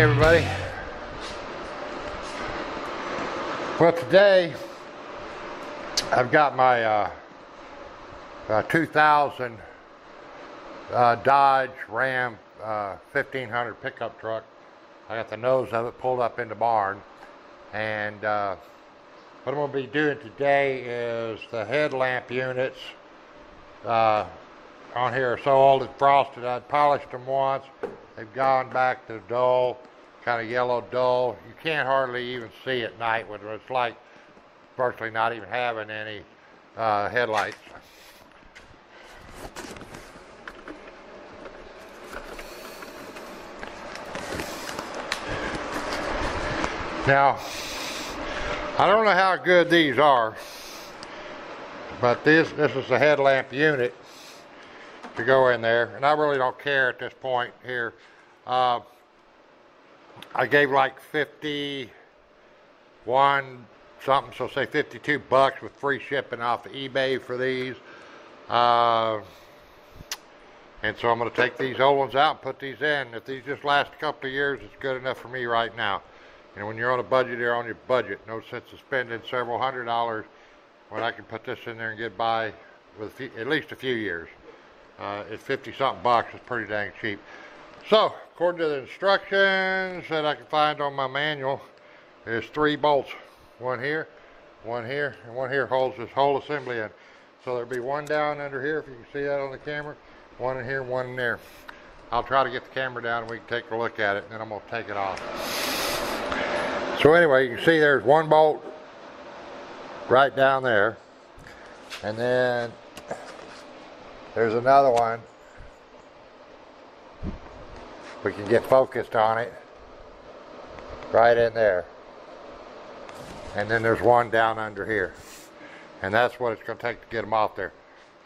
everybody. Well, today I've got my 2000 Dodge Ram 1500 pickup truck. I got the nose of it pulled up in the barn, and what I'm going to be doing today is the headlamp units on here are so old and frosted. I'd polished them once. They've gone back to dull, kind of yellow dull. You can't hardly even see at night when it's like virtually not even having any headlights. Now, I don't know how good these are, but this is the headlamp unit to go in there, and I really don't care at this point here. I gave like 51 something, so say 52 bucks with free shipping off of eBay for these. And so I'm going to take these old ones out and put these in. If these just last a couple of years, it's good enough for me right now. You know, when you're on a budget, you're on your budget. No sense of spending several $100s when I can put this in there and get by with at least a few years. It's 50-something bucks. It's pretty dang cheap. So, according to the instructions that I can find on my manual, there's 3 bolts. One here, and one here holds this whole assembly in. So there'll be one down under here, if you can see that on the camera, one in here, one in there. I'll try to get the camera down and we can take a look at it, and then I'm going to take it off. So anyway, you can see there's one bolt right down there, and then there's another one. We can get focused on it right in there. And then there's one down under here. And that's what it's going to take to get them off there.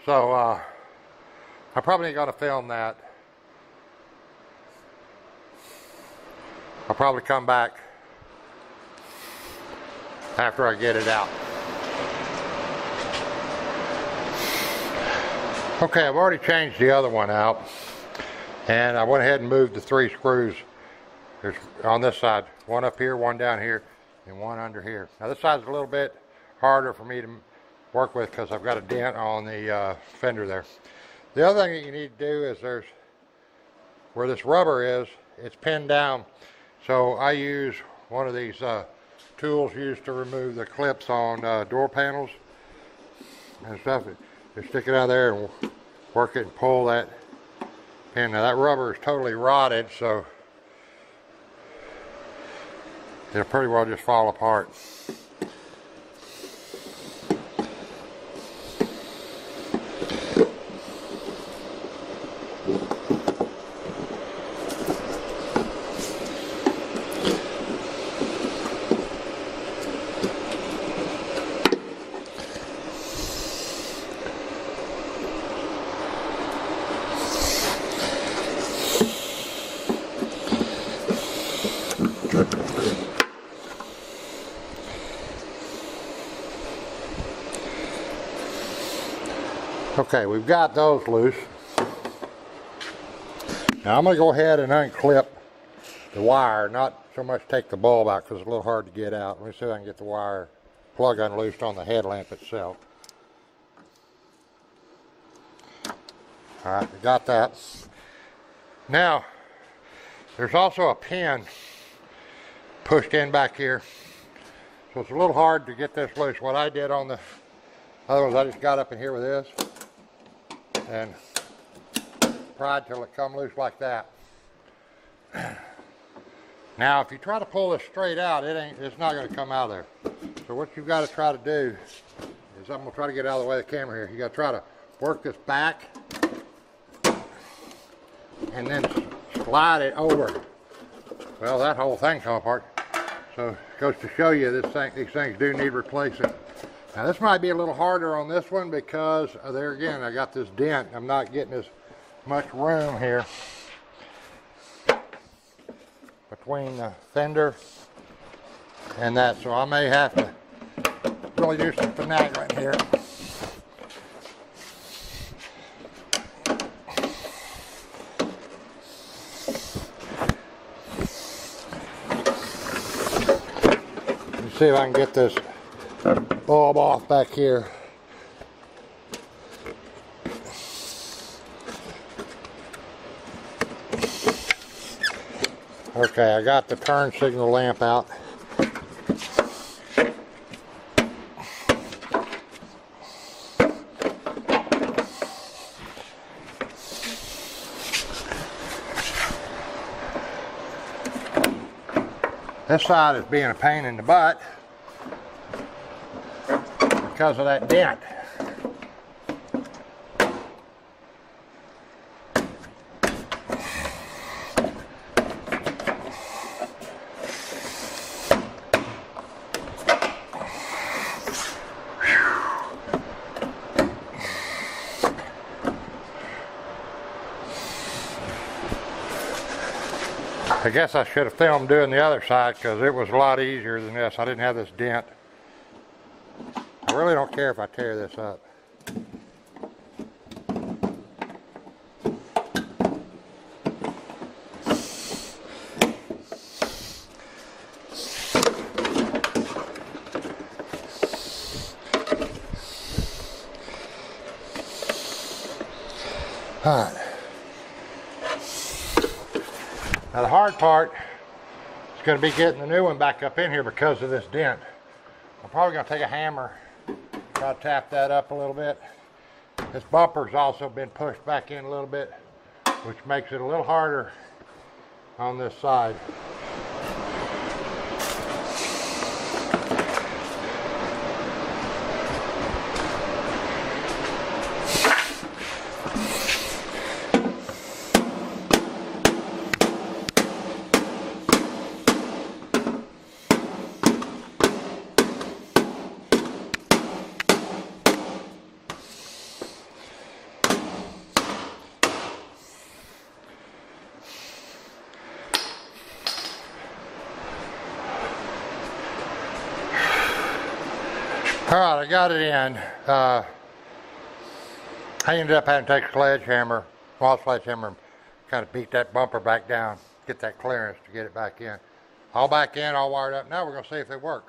So I'm probably going to film that. I'll probably come back after I get it out. Okay, I've already changed the other one out, and I went ahead and moved the 3 screws. There's on this side, one up here, one down here, and one under here. Now this side's a little bit harder for me to work with because I've got a dent on the fender there. The other thing that you need to do is there's where this rubber is, it's pinned down. So I use one of these tools used to remove the clips on door panels and stuff. Just stick it out there and work it and pull that pin. Now that rubber is totally rotted, so it'll pretty well just fall apart. Okay, we've got those loose. Now I'm going to go ahead and unclip the wire, not so much take the bulb out because it's a little hard to get out. Let me see if I can get the wire plug unloosed on the headlamp itself. Alright, we got that. Now, there's also a pin pushed in back here. So it's a little hard to get this loose. What I did on the other ones, I just got up in here with this and pried till it come loose like that. Now, if you try to pull this straight out, it's not going to come out of there. So what you've got to try to do is, I'm going to try to get out of the way of the camera here. You got to try to work this back and then slide it over. Well, that whole thing come apart. So it goes to show you these things do need replacing. Now this might be a little harder on this one because there again, I got this dent. I'm not getting as much room here between the fender and that. So I may have to really do some finagling here. see if I can get this bulb off back here. Okay, I got the turn signal lamp out. This side is being a pain in the butt because of that dent. I guess I should have filmed doing the other side because it was a lot easier than this. I didn't have this dent. I really don't care if I tear this up. All right. Now the hard part is going to be getting the new one back up in here because of this dent. I'm probably going to take a hammer, try to tap that up a little bit. This bumper's also been pushed back in a little bit, which makes it a little harder on this side. All right, I got it in. I ended up having to take a sledgehammer, small sledgehammer, and kind of beat that bumper back down, get that clearance to get it back in. All back in, all wired up. Now we're going to see if they work.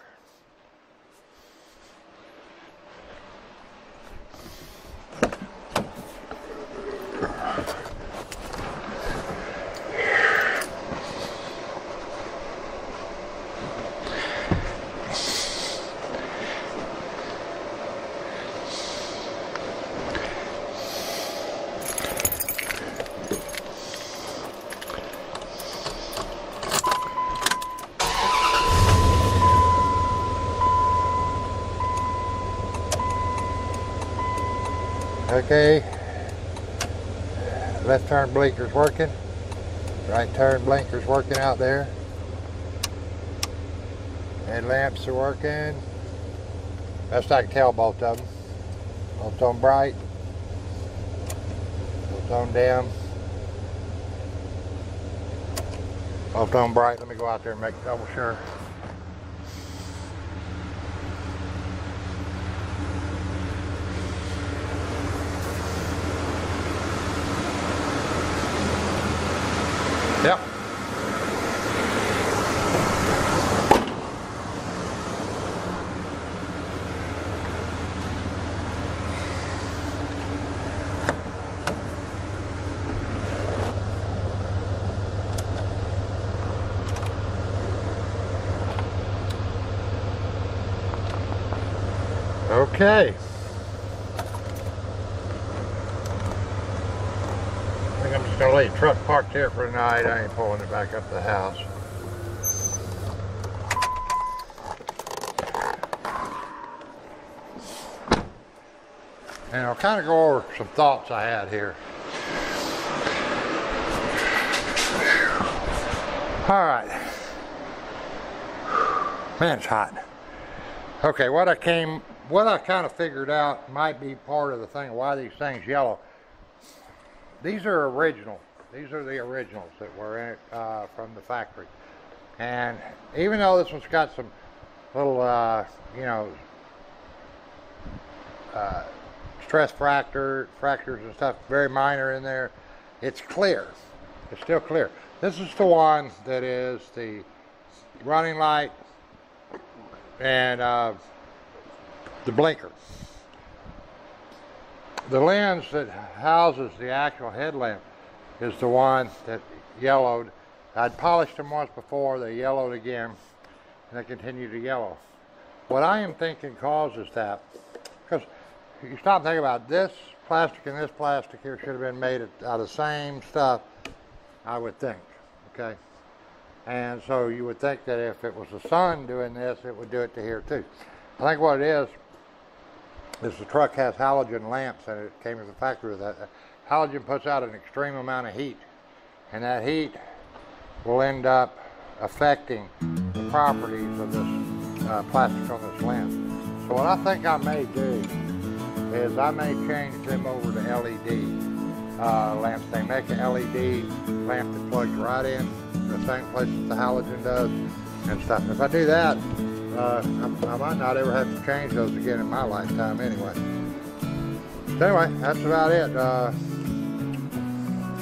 Okay, left turn blinker's working, right turn blinker's working out there, headlamps are working, best I can tell both of them, both on bright, both on dim, both on bright. Let me go out there and make double sure. Yep. Okay. I'm just going to leave the truck parked here for the night. I ain't pulling it back up to the house. And I'll kind of go over some thoughts I had here. All right. Man, it's hot. Okay, what I kind of figured out might be part of the thing, why these things yellow. These are original. These are the originals that were in it from the factory. And even though this one's got some little, stress fractures and stuff, very minor in there, it's clear. It's still clear. This is the one that is the running light, and the blinker. The lens that houses the actual headlamp is the one that yellowed. I'd polished them once before, they yellowed again, and they continue to yellow. What I am thinking causes that, because you stop and think about it, this plastic and this plastic here should have been made out of the same stuff, I would think, okay? And so you would think that if it was the sun doing this, it would do it to here too. I think what it is the truck has halogen lamps, and it came from the factory with that. Halogen puts out an extreme amount of heat, and that heat will end up affecting the properties of this plastic on this lens. So what I think I may do is I may change them over to LED lamps. They make an LED lamp that plugs right in the same place that the halogen does and stuff. If I do that, I might not ever have to change those again in my lifetime anyway. So anyway, that's about it.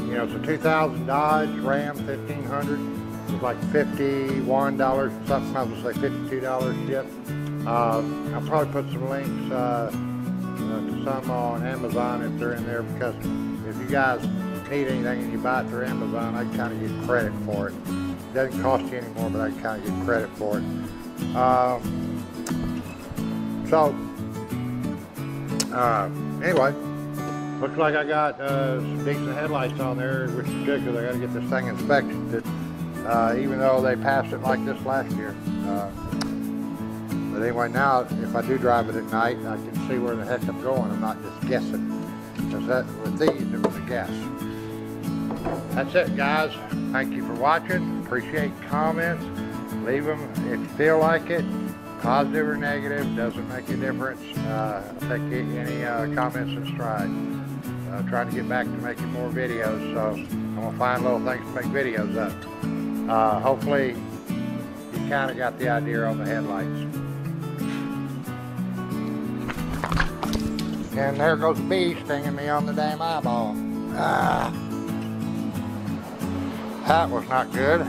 You know, it's a 2000 Dodge Ram 1500. It's like $51 something. I was gonna say $52 shipped. I'll probably put some links to some on Amazon if they're in there, because if you guys need anything and you buy it through Amazon, I kind of get credit for it. It doesn't cost you anymore, but I kind of get credit for it. Anyway, looks like I got some decent headlights on there, which is good because I got to get this thing inspected, even though they passed it like this last year. But anyway, now if I do drive it at night, I can see where the heck I'm going. I'm not just guessing, because that with these it was a guess. That's it, guys. Thank you for watching. Appreciate comments. Leave them if you feel like it. Positive or negative, doesn't make a difference. I'll take any comments in stride. Trying to get back to making more videos, so I'm going to find little things to make videos up. Hopefully you kind of got the idea on the headlights. And there goes a bee stinging me on the damn eyeball. That was not good.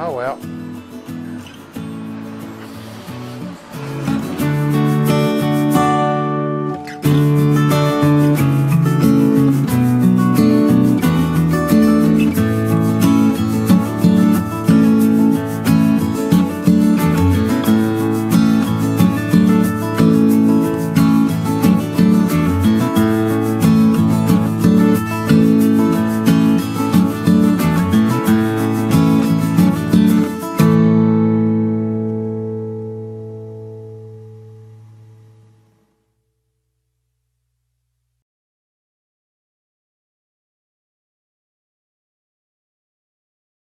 Oh well.